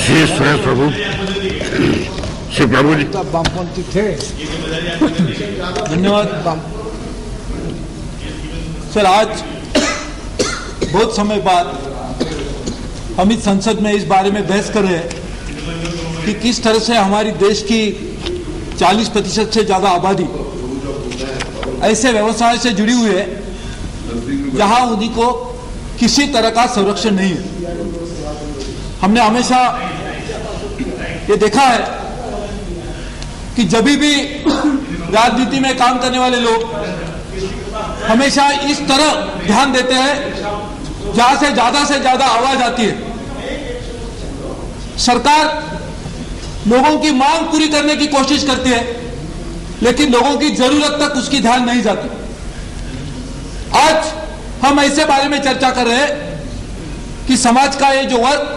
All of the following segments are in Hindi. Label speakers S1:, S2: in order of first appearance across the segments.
S1: श्री सुरेश प्रभु, श्री प्रभु जी
S2: वामपंथी थे।
S3: धन्यवाद सर। आज बहुत समय बाद हम इस संसद में इस बारे में बहस कर रहे हैं कि किस तरह से हमारी देश की 40% से ज्यादा आबादी ऐसे व्यवसाय से जुड़ी हुई है जहां उन्हीं को किसी तरह का संरक्षण नहीं है। हमने हमेशा ये देखा है कि जब भी राजनीति में काम करने वाले लोग हमेशा इस तरह ध्यान देते हैं जहां से ज्यादा आवाज आती है। सरकार लोगों की मांग पूरी करने की कोशिश करती है, लेकिन लोगों की जरूरत तक उसकी ध्यान नहीं जाती। आज हम ऐसे बारे में चर्चा कर रहे हैं कि समाज का ये जो वर्ग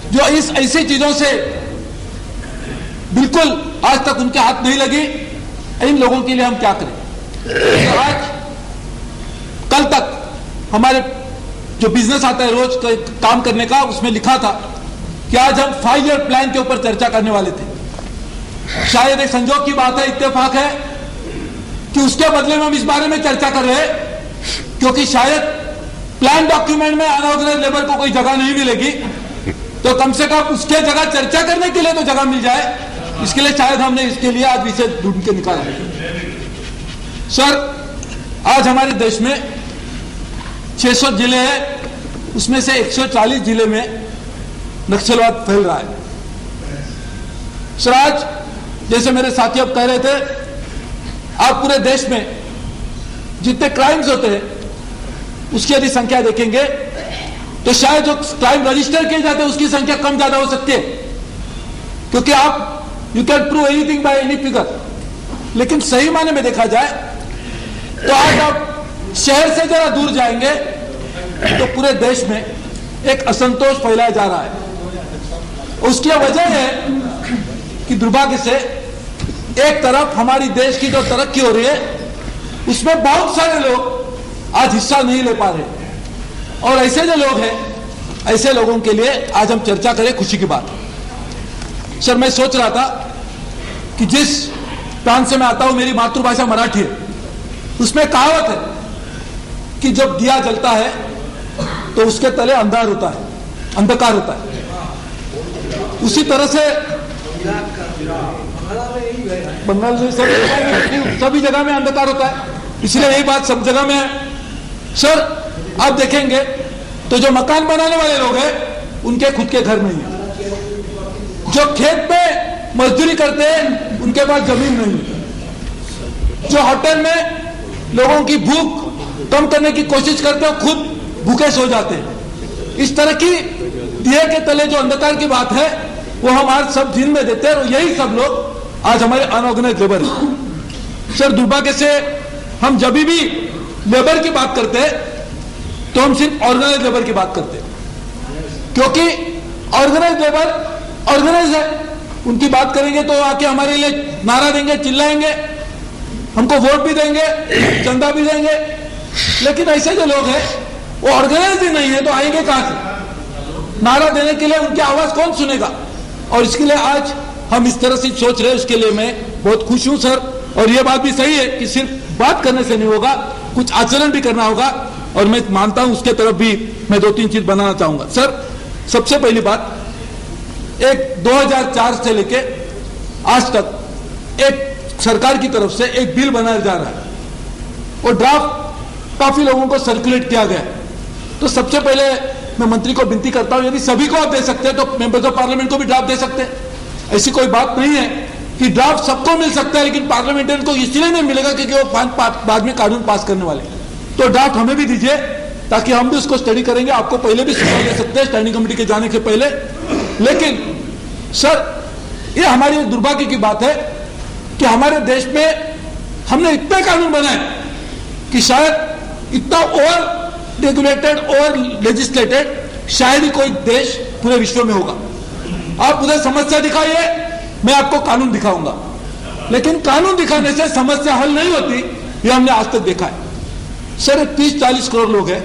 S3: जो इस ऐसी चीजों से बिल्कुल आज तक उनके हाथ नहीं लगी, इन लोगों के लिए हम क्या करें। तो आज कल तक हमारे जो बिजनेस आता है रोज काम करने का, उसमें लिखा था कि आज हम 5 ईयर प्लान के ऊपर चर्चा करने वाले थे। शायद एक संजोग की बात है, इत्तेफाक है कि उसके बदले में हम इस बारे में चर्चा कर रहे हैं, क्योंकि शायद प्लान डॉक्यूमेंट में अनऑर्गेनाइज्ड लेबर को कोई जगह नहीं मिलेगी, तो कम से कम उसके जगह चर्चा करने के लिए तो जगह मिल जाए। इसके लिए शायद हमने इसके लिए आज विषय ढूंढ के निकाला। सर, आज हमारे देश में 600 जिले हैं, उसमें से 140 जिले में नक्सलवाद फैल रहा है। सर, आज जैसे मेरे साथी अब कह रहे थे, आप पूरे देश में जितने क्राइम्स होते हैं उसकी यदि संख्या देखेंगे तो शायद जो क्राइम रजिस्टर किए जाते हैं उसकी संख्या कम ज्यादा हो सकती है, क्योंकि आप you can prove anything by any figure. लेकिन सही मायने में देखा जाए तो आज आप शहर से जरा दूर जाएंगे तो पूरे देश में एक असंतोष फैलाया जा रहा है। उसकी वजह है कि दुर्भाग्य से एक तरफ हमारी देश की जो तरक्की हो रही है उसमें बहुत सारे लोग आज हिस्सा नहीं ले पा रहे, और ऐसे जो लोग हैं, ऐसे लोगों के लिए आज हम चर्चा करें खुशी की बात। सर, मैं सोच रहा था कि जिस प्रांत से मैं आता हूं, मेरी मातृभाषा मराठी है, उसमें कहावत है कि जब दिया जलता है तो उसके तले अंधार होता है, अंधकार होता है। उसी तरह से बंगाल में सभी जगह में अंधकार होता है, इसलिए यही बात सब जगह में है। सर, आप देखेंगे तो जो मकान बनाने वाले लोग हैं उनके खुद के घर नहीं है, जो खेत में मजदूरी करते हैं उनके पास जमीन नहीं है, जो होटल में लोगों की भूख कम करने की कोशिश करते हैं खुद भूखे सो जाते हैं। इस तरह की दिए के तले जो अंधकार की बात है वो हम आज सब दिन में देते हैं, और यही सब लोग आज हमारे अनऑर्गेनाइज्ड लेबर है। सर, दुर्भाग्य से हम जब भी लेबर की बात करते हैं तो हम सिर्फ ऑर्गेनाइज्ड लेबर की बात करते हैं, क्योंकि ऑर्गेनाइज्ड लेबर ऑर्गेनाइज है। उनकी बात करेंगे तो आके हमारे लिए नारा देंगे, चिल्लाएंगे, हमको वोट भी देंगे, चंदा भी देंगे। लेकिन ऐसे जो लोग हैं वो ऑर्गेनाइज ही नहीं है, तो आएंगे कहां से? नारा देने के लिए उनकी आवाज कौन सुनेगा? और इसके लिए आज हम इस तरह से सोच रहे हैं, उसके लिए मैं बहुत खुश हूं सर। और ये बात भी सही है कि सिर्फ बात करने से नहीं होगा, कुछ आचरण भी करना होगा, और मैं मानता हूं उसके तरफ भी मैं 2-3 चीज बनाना चाहूंगा। सर, सबसे पहली बात, एक 2004 से लेके आज तक एक सरकार की तरफ से एक बिल बनाया जा रहा है, और ड्राफ्ट काफी लोगों को सर्कुलेट किया गया। तो सबसे पहले मैं मंत्री को विनती करता हूं, यदि सभी को आप दे सकते हैं तो मेंबर्स ऑफ पार्लियामेंट को भी ड्राफ्ट दे सकते हैं। ऐसी कोई बात नहीं है कि ड्राफ्ट सबको मिल सकता है, लेकिन पार्लियामेंटेरियन को इसलिए नहीं मिलेगा क्योंकि वो बाद में कानून पास करने वाले। तो ड्राफ्ट हमें भी दीजिए ताकि हम भी उसको स्टडी करेंगे, आपको पहले भी सुझाव दे सकते हैं स्टैंडिंग कमेटी के जाने के पहले। लेकिन सर, ये हमारी दुर्भाग्य की बात है कि हमारे देश में हमने इतने कानून बनाए कि शायद इतना ओवर रेगुलेटेड और लेजिस्लेटेड शायद ही कोई देश पूरे विश्व में होगा। आप उधर समस्या दिखाइए, मैं आपको कानून दिखाऊंगा, लेकिन कानून दिखाने से समस्या हल नहीं होती, ये हमने आज तक देखा है। सर, 30-40 करोड़ लोग हैं,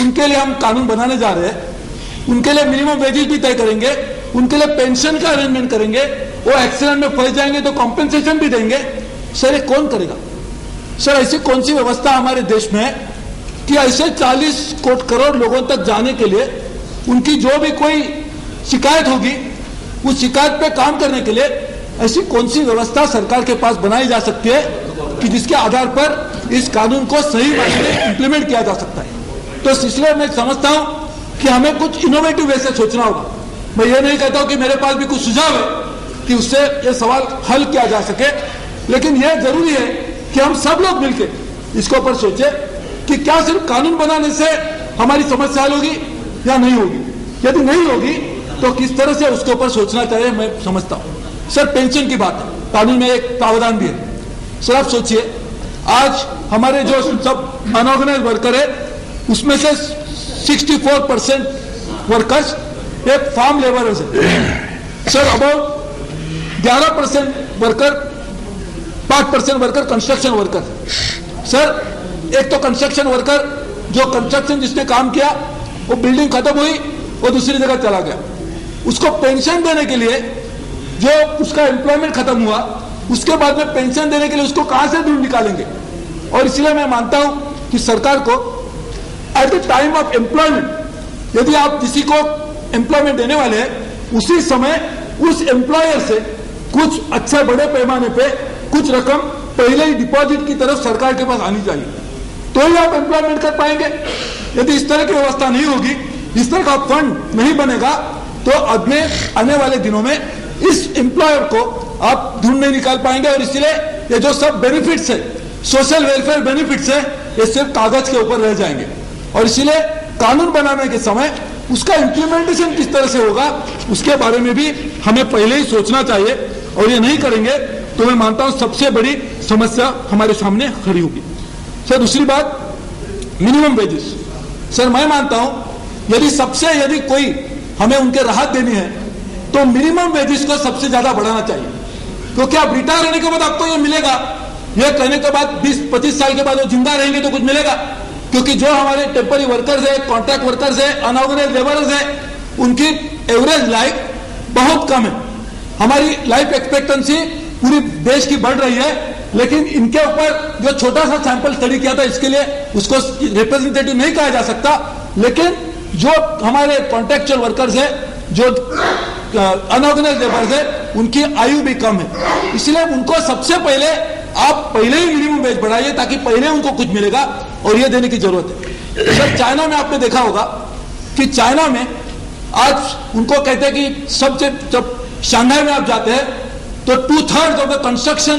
S3: उनके लिए हम कानून बनाने जा रहे हैं, उनके लिए मिनिमम वेजेस भी तय करेंगे, उनके लिए पेंशन का अरेंजमेंट करेंगे, वो एक्सीडेंट में फंस जाएंगे तो कॉम्पेंसेशन भी देंगे। सर ये कौन करेगा? सर ऐसी कौन सी व्यवस्था हमारे देश में है कि ऐसे 40 करोड़ लोगों तक जाने के लिए उनकी जो भी कोई शिकायत होगी उस शिकायत पे काम करने के लिए ऐसी कौन सी व्यवस्था सरकार के पास बनाई जा सकती है कि जिसके आधार पर इस कानून को सही मायने में इंप्लीमेंट किया जा सकता है? तो इसलिए मैं समझता हूं कि हमें कुछ इनोवेटिव वे से सोचना होगा। मैं ये नहीं कहता हूं कि मेरे पास भी कुछ सुझाव है कि उससे ये सवाल हल किया जा सके, लेकिन यह जरूरी है कि हम सब लोग मिलकर इसके ऊपर सोचे कि क्या सिर्फ कानून बनाने से हमारी समस्या हल होगी या नहीं होगी। यदि नहीं होगी तो किस तरह से उसके ऊपर सोचना चाहिए मैं समझता हूं। सर पेंशन की बात है, कानून में एक प्रावधान भी है। सर आप सोचिए, आज हमारे जो सब अनऑर्गेनाइज वर्कर है उसमें से 64% वर्कर्स एक फार्म लेबरर्स है। Sir about 11% worker, 5% worker construction worker. Sir एक तो कंस्ट्रक्शन वर्कर जो कंस्ट्रक्शन जिसने काम किया वो बिल्डिंग खत्म हुई वो दूसरी जगह चला गया, उसको पेंशन देने के लिए जो उसका एम्प्लॉयमेंट खत्म हुआ उसके बाद में पेंशन देने के लिए उसको कहां से ढूंढ निकालेंगे? और इसलिए मैं मानता हूं कि सरकार को at the time of employment यदि आप किसी को एम्प्लॉयमेंट देने वाले हैं उसी समय उस एम्प्लॉयर से कुछ अच्छे बड़े पैमाने पे कुछ रकम पहले ही डिपॉजिट की तरफ सरकार के पास आनी चाहिए, तो ही आप एम्प्लॉयमेंट कर पाएंगे। यदि इस तरह की व्यवस्था नहीं होगी, इस तरह का फंड नहीं बनेगा, तो आने वाले दिनों में इस एम्प्लॉयर को आप ढूंढ नहीं निकाल पाएंगे। और इसलिए ये जो सब बेनिफिट्स है, सोशल वेलफेयर बेनिफिट्स है, ये सिर्फ कागज के ऊपर रह जाएंगे। और इसीलिए कानून बनाने के समय उसका इंप्लीमेंटेशन किस तरह से होगा उसके बारे में भी हमें पहले ही सोचना चाहिए, और ये नहीं करेंगे तो मैं मानता हूं सबसे बड़ी समस्या हमारे सामने खड़ी होगी। सर दूसरी बात, मिनिमम वेजेस। सर मैं मानता हूं यदि कोई हमें उनके राहत देनी है तो मिनिमम वेजेस को सबसे ज्यादा बढ़ाना चाहिए, क्योंकि आप रिटायर होने के बाद आपको ये मिलेगा, ये कहने के बाद 20-25 साल के बाद वो जिंदा रहेंगे तो कुछ मिलेगा, क्योंकि जो हमारे टेम्पररी वर्कर्स है, कॉन्ट्रैक्ट वर्कर्स है, अनऑर्गेनाइज लेबरर्स है, उनकी एवरेज लाइफ बहुत कम है। हमारी लाइफ एक्सपेक्टेंसी पूरी देश की बढ़ रही है, लेकिन इनके ऊपर जो छोटा सा सैंपल स्टडी किया था इसके लिए उसको रिप्रेजेंटेटिव नहीं कहा जा सकता, लेकिन जो हमारे कॉन्ट्रैक्चुअल वर्कर्स है, जो अनऑर्गेनाइज लेबर्स है, उनकी आयु भी कम है। इसलिए उनको सबसे पहले आप पहले ही मिनिमम वेज बढ़ाइए ताकि पहले उनको कुछ मिलेगा, और ये देने की जरूरत है। सर चाइना में आपने देखा होगा कि चाइना में आज उनको कहते हैं कि सबसे, जब शंघाई में आप जाते हैं तो 2/3 of the construction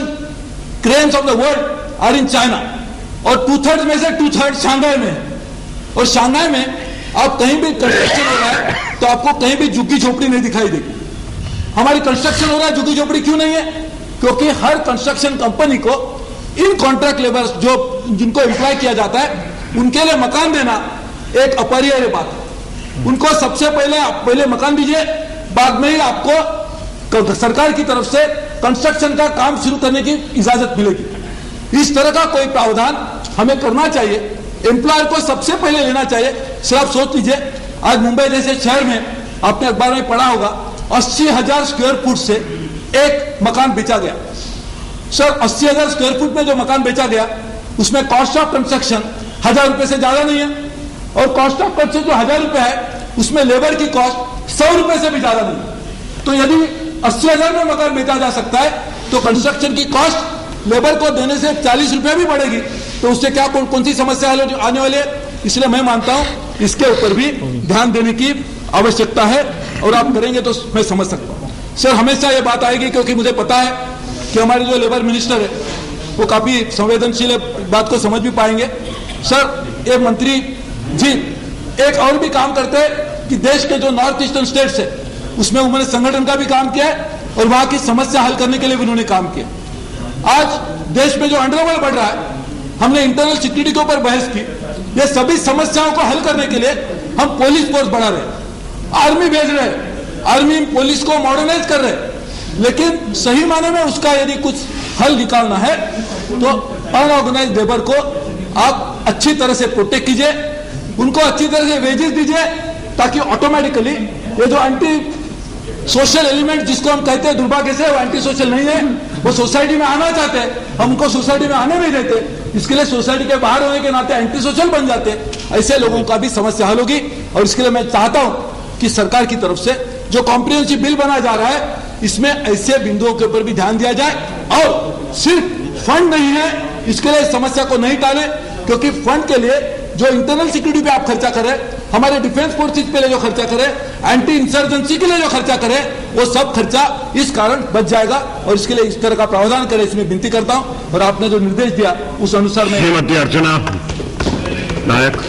S3: cranes of the world are in China, और 2/3 में से 2/3 शंघाई में है। और शंघाई में आप कहीं भी कंस्ट्रक्शन हो रहा है तो आपको कहीं भी झुग्गी झोपड़ी नहीं दिखाई देगी। हमारी कंस्ट्रक्शन हो रहा है, झुग्गी झोपड़ी क्यों नहीं है? क्योंकि हर कंस्ट्रक्शन कंपनी को इन कॉन्ट्रैक्ट लेबर्स जो जिनको एम्प्लॉय किया जाता है उनके लिए मकान देना एक अपरिहार्य बात है। उनको सबसे पहले मकान दीजिए, बाद में ही आपको सरकार की तरफ से कंस्ट्रक्शन का काम शुरू करने की इजाजत मिलेगी। इस तरह का कोई प्रावधान हमें करना चाहिए, एम्प्लॉयर को सबसे पहले लेना चाहिए। सर आप सोच लीजिए, आज मुंबई जैसे शहर में आपने अखबार में पढ़ा होगा 80,000 स्क्वायर फुट से एक मकान बेचा गया। सर 80,000 स्क्वायर फुट में जो मकान बेचा गया उसमें कॉस्ट ऑफ कंस्ट्रक्शन 1,000 रुपए से ज्यादा नहीं है, और कॉस्ट ऑफ कंस्ट्रक्शन जो 1,000 रुपए है उसमें लेबर की कॉस्ट 100 रुपए से भी ज्यादा नहीं है। तो यदि 80,000 में मकान बेचा जा सकता है तो कंस्ट्रक्शन की कॉस्ट लेबर को देने से 40 रुपए भी बढ़ेगी, तो उससे क्या कौन सी समस्या आने वाली है? इसलिए मैं मानता हूं इसके ऊपर भी ध्यान देने की आवश्यकता है, और आप करेंगे तो मैं समझ सकता हूं। सर हमेशा ये बात आएगी, क्योंकि मुझे पता है कि हमारे जो लेबर मिनिस्टर है वो काफी संवेदनशील बात को समझ भी पाएंगे। सर ये मंत्री जी एक और भी काम करते हैं कि देश के जो नॉर्थ ईस्टर्न स्टेट्स है उसमें उन्होंने संगठन का भी काम किया है, और वहां की समस्या हल करने के लिए भी उन्होंने काम किया। आज देश में जो अंडरवर्ल्ड बढ़ रहा है, हमने इंटरनल सिक्योरिटी के ऊपर बहस की। ये सभी समस्याओं को हल करने के लिए हम पुलिस फोर्स बढ़ा रहे हैं, आर्मी भेज रहे हैं, आर्मी पुलिस को मॉडर्नाइज कर रहे हैं, लेकिन सही माने में उसका यदि कुछ हल निकालना है तो अनऑर्गेनाइज लेबर को आप अच्छी तरह से प्रोटेक्ट कीजिए, उनको अच्छी तरह से वेजेस दीजिए, ताकि ऑटोमेटिकली ये जो एंटी सोशल एलिमेंट जिसको हम कहते हैं दुर्भाग्य से वो एंटी सोशल नहीं है, वो सोसाइटी में आना चाहते हैं, हम उनको सोसाइटी में आने नहीं देते, इसके लिए सोसाइटी के बाहर होने के नाते एंटी सोशल बन जाते हैं। ऐसे लोगों का भी समस्या हल होगी और इसके लिए मैं चाहता हूं कि सरकार की तरफ से जो कॉम्प्रिहेंसिव बिल बनाया जा रहा है इसमें ऐसे बिंदुओं के ऊपर भी ध्यान दिया जाए और सिर्फ फंड नहीं है इसके लिए समस्या को नहीं टाले, क्योंकि फंड के लिए जो इंटरनल सिक्योरिटी पे आप खर्चा करें, हमारे डिफेंस फोर्सेज पे जो खर्चा करें, एंटी इंसर्जेंसी के लिए जो खर्चा करें, वो सब खर्चा इस कारण बच जाएगा और इसके लिए इस तरह का प्रावधान करें, इसमें विनती करता हूं। और आपने जो निर्देश दिया उस अनुसार मैं
S1: श्रीमती अर्चना नायक।